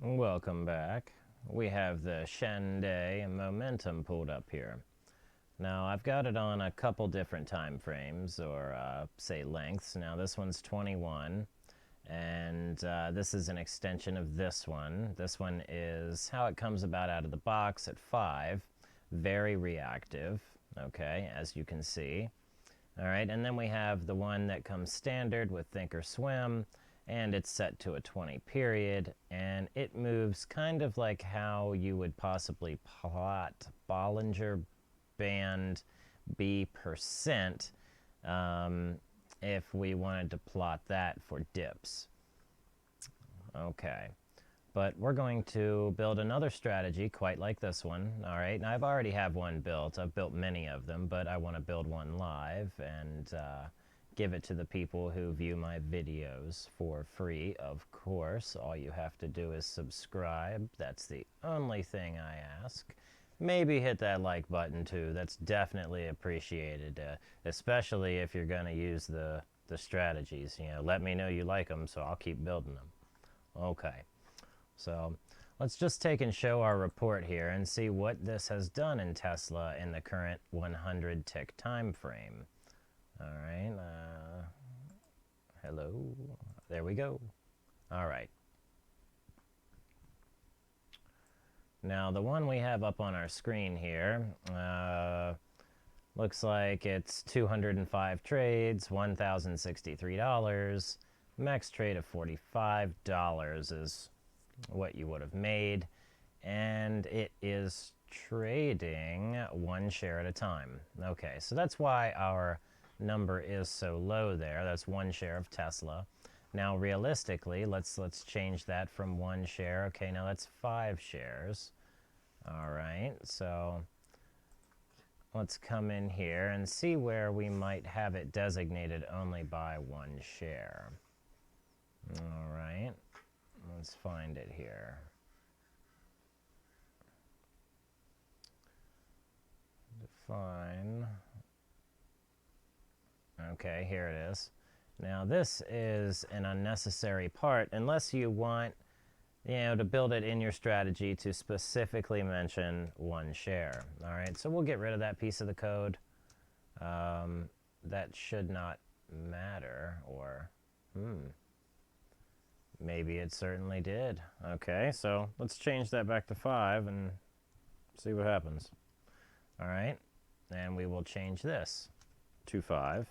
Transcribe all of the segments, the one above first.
Welcome back. We have the Chande momentum pulled up here. Now I've got it on a couple different time frames, or say lengths. Now this one's 21, and this is an extension of this one. This one is how it comes about out of the box at 5. Very reactive, okay, as you can see. All right, and then we have the one that comes standard with Think or Swim, and it's set to a 20 period, and it moves kind of like how you would possibly plot Bollinger Band B% if we wanted to plot that for dips. Okay, but we're going to build another strategy quite like this one. All right, now I've already have one built. I've built many of them, but I want to build one live and give it to the people who view my videos for free. Of course, all you have to do is subscribe. That's the only thing I ask. Maybe hit that like button too. That's definitely appreciated, especially if you're going to use the strategies. You know, let me know you like them, so I'll keep building them. Okay, so let's just take and show our report here and see what this has done in Tesla in the current 100 tick time frame. All right, hello, there we go. All right. Now the one we have up on our screen here looks like it's 205 trades, $1,063. Max trade of $45 is what you would have made, and it is trading one share at a time. Okay, so that's why our number is so low there. That's one share of Tesla. Now realistically, let's change that from one share. Okay, now that's 5 shares. All right, so let's come in here and see where we might have it designated only by one share. All right, let's find it here. Define. Okay, here it is. Now this is an unnecessary part unless you want, you know, to build it in your strategy to specifically mention one share. All right, so we'll get rid of that piece of the code. That should not matter, or maybe it certainly did. Okay, so let's change that back to 5 and see what happens. All right, and we will change this to 5.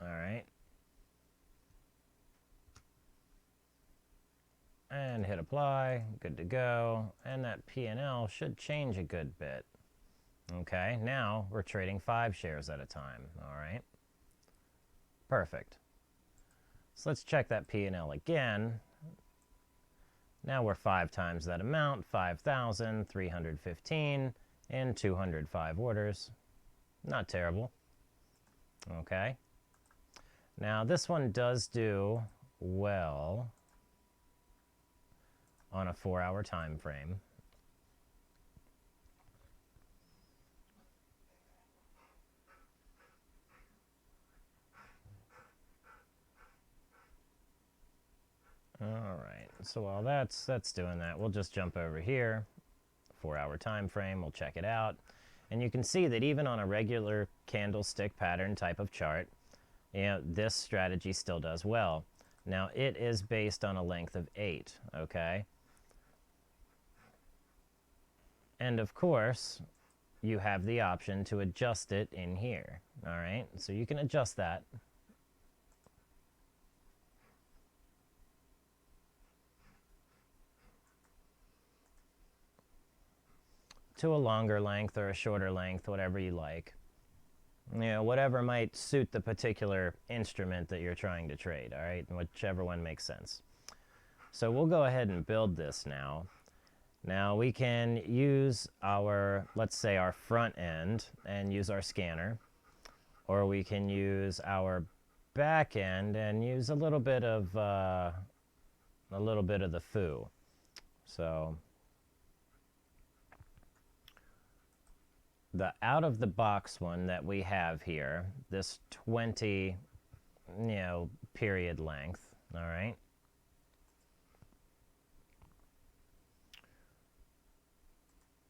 All right. And hit apply, good to go. And that P&L should change a good bit. Okay, now we're trading 5 shares at a time, all right? Perfect. So let's check that P&L again. Now we're 5 times that amount, 5,315 in 205 orders. Not terrible. Okay. Now this one does do well on a 4-hour time frame. All right, so while that's doing that, we'll just jump over here, 4-hour time frame, we'll check it out. And you can see that even on a regular candlestick pattern type of chart, you know, this strategy still does well. Now it is based on a length of 8, okay? And of course, you have the option to adjust it in here, all right? So you can adjust that. To a longer length or a shorter length, whatever you like. You know, whatever might suit the particular instrument that you're trying to trade, all right? Whichever one makes sense. So we'll go ahead and build this now. Now we can use our, let's say our front end and use our scanner, or we can use our back end and use a little bit of the foo. So the out of the box one that we have here, this 20, period length, all right?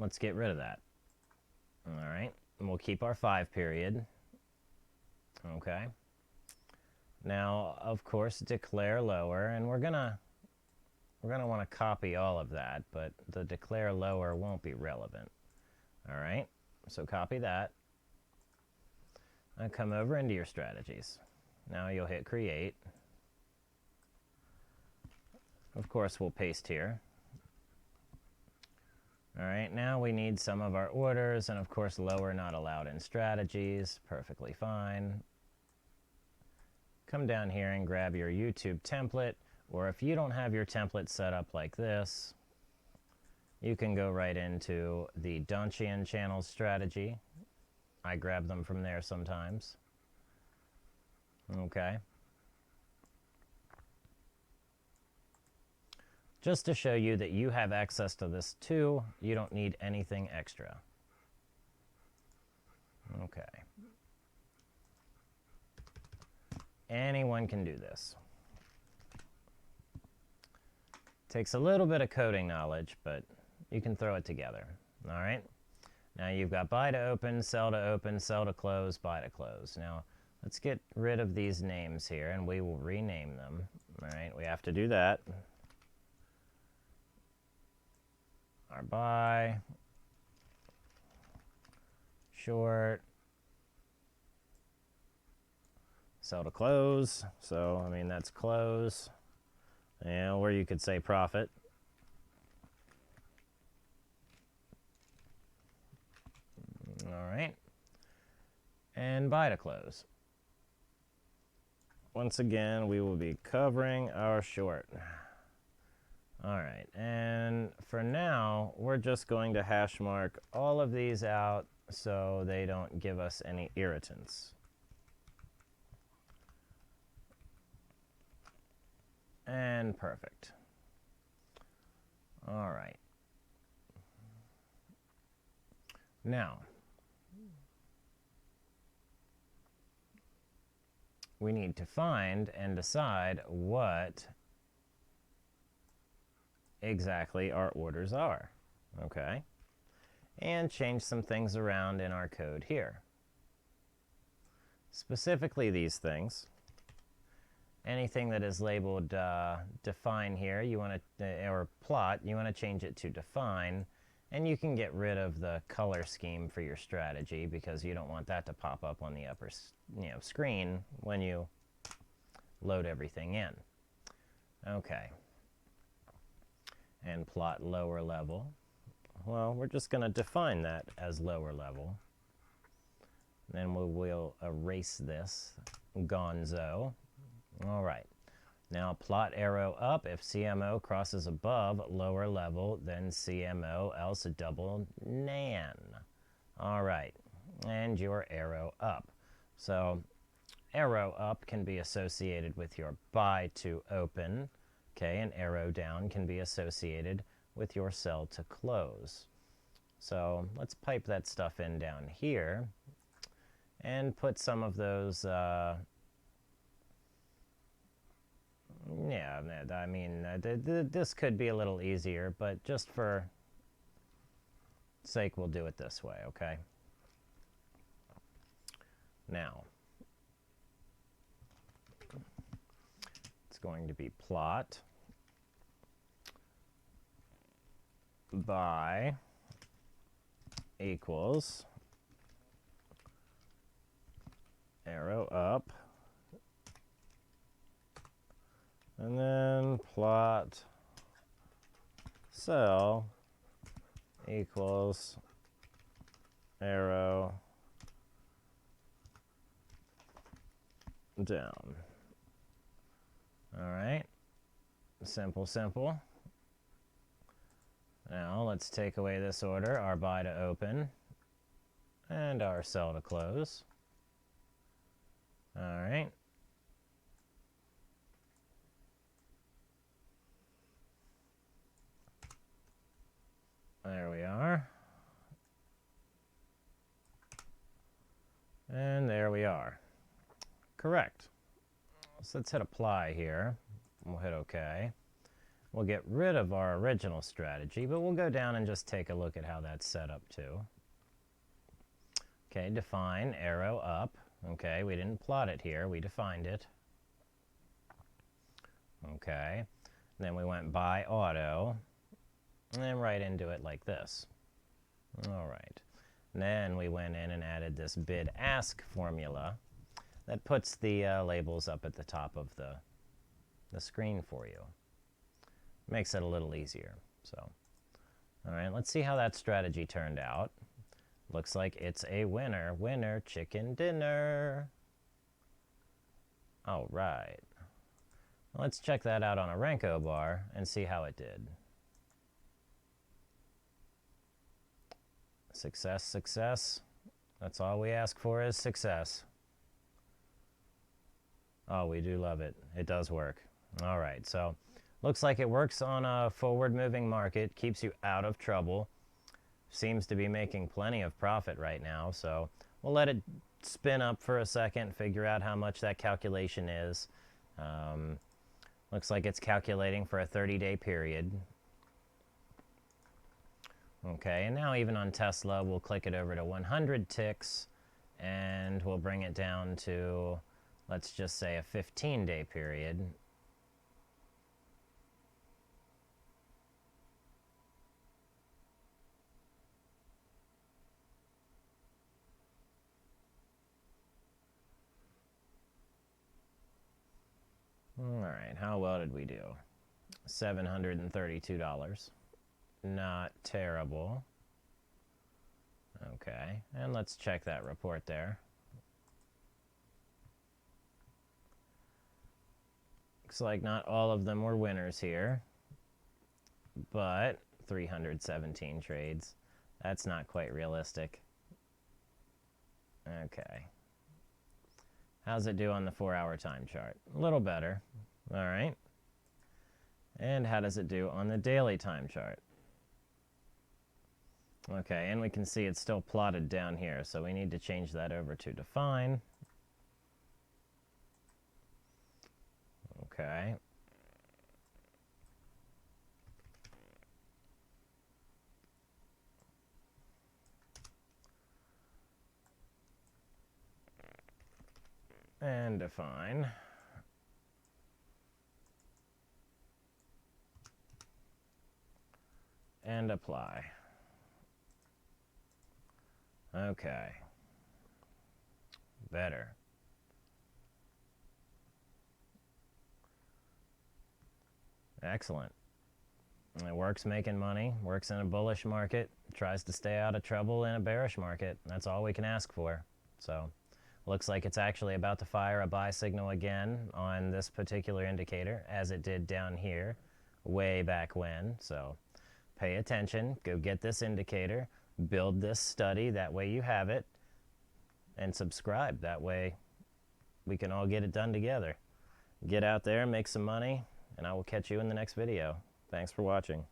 let's get rid of that. All right, and we'll keep our 5 period. Okay. Now, of course, declare lower, and we're gonna want to copy all of that, but the declare lower won't be relevant. All right, so copy that. And come over into your strategies. Now you'll hit create. Of course, we'll paste here. All right, now we need some of our orders, and of course, lower not allowed in strategies. Perfectly fine. Come down here and grab your YouTube template, or if you don't have your template set up like this, you can go right into the Donchian channels strategy. I grab them from there sometimes. Okay. Just to show you that you have access to this too, you don't need anything extra. Okay. Anyone can do this. Takes a little bit of coding knowledge, but you can throw it together. All right. Now you've got buy to open, sell to close, buy to close. Now let's get rid of these names here and we will rename them. All right, we have to do that. Our buy, short, sell to close. So, I mean, that's close. And or you could say profit. All right. And buy to close. Once again, we will be covering our short. All right, and for now, we're just going to hash mark all of these out so they don't give us any irritants. And perfect. All right. Now, we need to find and decide what exactly our orders are, okay? And change some things around in our code here. Specifically these things. Anything that is labeled define here, you want to, or plot, you want to change it to define, and you can get rid of the color scheme for your strategy because you don't want that to pop up on the upper screen when you load everything in. Okay. And plot lower level. Well, we're just going to define that as lower level. Then we'll erase this gonzo. All right. Now plot arrow up. If CMO crosses above lower level, then CMO, else double nan. All right. And your arrow up. So arrow up can be associated with your buy to open. Okay, and arrow down can be associated with your sell to close. So let's pipe that stuff in down here and put some of those, yeah, I mean, this could be a little easier, but just for sake, we'll do it this way, okay? Now, it's going to be plot by equals arrow up, and then plot sell equals arrow down. All right, simple, simple. Now let's take away this order, our buy to open and our sell to close. All right. There we are. And there we are. Correct. So let's hit apply here. We'll hit OK. We'll get rid of our original strategy, but we'll go down and just take a look at how that's set up too. Okay, define, arrow up. Okay, we didn't plot it here, we defined it. Okay, then we went buy auto, and then right into it like this. All right, and then we went in and added this bid-ask formula that puts the labels up at the top of the screen for you. Makes it a little easier. So, all right, let's see how that strategy turned out. Looks like it's a winner. Winner, chicken dinner. All right. Let's check that out on a Renko bar and see how it did. Success, success. That's all we ask for is success. Oh, we do love it. It does work. All right, so looks like it works on a forward-moving market, keeps you out of trouble. Seems to be making plenty of profit right now, so we'll let it spin up for a second, figure out how much that calculation is. Looks like it's calculating for a 30-day period. Okay, and now even on Tesla, we'll click it over to 100 ticks, and we'll bring it down to, let's just say, a 15-day period. All right, how well did we do? $732. Not terrible. Okay, and let's check that report there. Looks like not all of them were winners here, but 317 trades. That's not quite realistic. Okay. How's it do on the 4-hour time chart? A little better. All right. And how does it do on the daily time chart? Okay, and we can see it's still plotted down here, so we need to change that over to define. Okay. And define. And apply. Okay. Better. Excellent. It works making money, works in a bullish market, tries to stay out of trouble in a bearish market. That's all we can ask for. So, looks like it's actually about to fire a buy signal again on this particular indicator, as it did down here way back when. So, pay attention, go get this indicator, build this study, that way you have it, and subscribe. That way we can all get it done together. Get out there, make some money, and I will catch you in the next video. Thanks for watching.